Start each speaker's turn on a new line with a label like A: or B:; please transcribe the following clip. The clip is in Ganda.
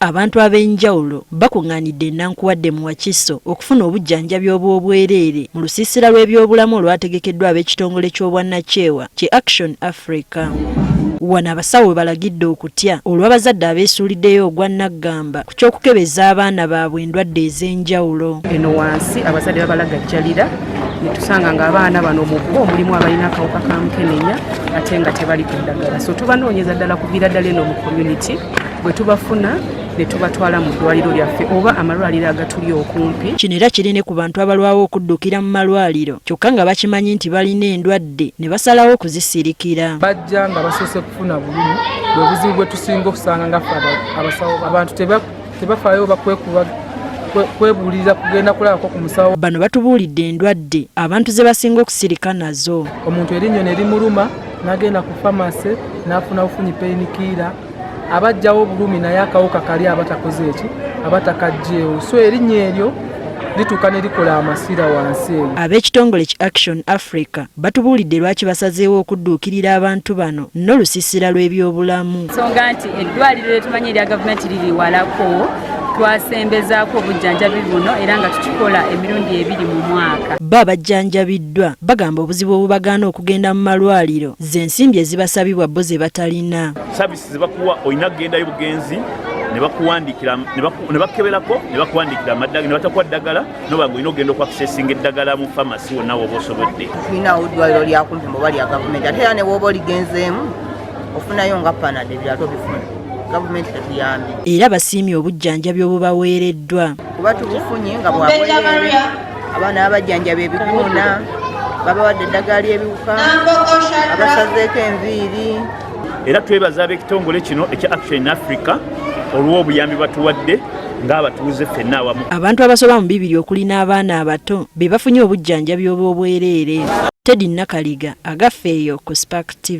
A: Abantu ab'enjawulo bakungaanidde Nankuwadde mu Wakiso okufuna obujjanjabi obw'obwereere mu lusiisira lw'ebyobulamu olwategekeddwa ab'ekitongole ky'obwannakyewa ki Action Africa. Wano abasawo balagidde okutya olw'abazadde abeesuuliddeyo ogwannaggamba ku ky'okukebeza abaana baabwe endwadde ez'enjawulo.
B: Eno wansi abazadde babalagajjalira ne tusanga ng'abaana bano mu bo mulimu abalina akawuka ka mukenenya ate nga tebali ku ddagala. So tubanoonyeza ddala kuviira ddala eno mu community bwe tubafuna ne tubatwala mu ddwaliro lyaffe oba amalwaliro agatuli okumpi.
A: Kino era kirine ku bantu abalwawo okuddukira mu malwaliro kyokka nga bakimanyi nti balina endwadde ne basalawo okuzisirikira.
C: Bajja nga basoose kufuna bulumi bwe buzibu bwe tusinga okusanga nga abasawo abantu tebafaayo bakwekuba kwebuulirira kugenda kulabako ku musawo.
A: Bano batubuulidde endwadde abantu ze basinga okusirika nazo.
C: Omuntu erinnyo ne limuluma n'agenda ku famasi n'afuna bufunyi painkiller abajjawo bulumi naye akawuka kali abatakoze eki abatakajjeewo. So erinnya eryo lituuka ne likola amasira wansi eyo.
A: Ab'ekitongole ki Action Africa batubuulidde lwaki basazeewo okudduukirira abantu bano n'olusiisira lw'ebyobulamu.
D: Nsonga nti eddwaliro lye tumanyi erya gavumenti liri walako twasembezaako obujjanjabi buno era nga tukikola emirundi 2 mu mwaka.
A: Bo abajjanjabiddwa bagamba obuzibu obubagaana okugenda mu malwaliro z'ensimbi ezibasabibwa bo ze batalina.
E: Saavisi ze bakuwa olina kugendayo bugenzi ne bakuwandikira ne bakeberako ne bakuwandikira amaddagala ne batakuwa ddagala n'obanga olina okugenda okwakisesinga eddagala mu famasi wonna woba osobodde.
F: Tulinawo eddwaliro lyakumpi muba lya gavumenti ate era ne woba oligenzeemu ofunayo nga panade ebirala tobifuna. Gavumenti tetuyambye.
A: Era basiimye obujjanjabi obubaweereddwa.
F: Kuba tubufunye nga bwabwereere abaana abajjanjabi ebiguuna babawadde eddagala ly'ebiwuka abasazeeko enviiri.
E: Era twebaza ab'ekitongole kino ekya Action Africa olw'obuyambi batuwadde ng'abatuuze ffenna awamu.
A: Abantu abasoba mu 200 okuli n'abaana abato be bafunye obujjanjabi obw'obwereere. Teddy Nakaliga agafeeyo ku Spark TV.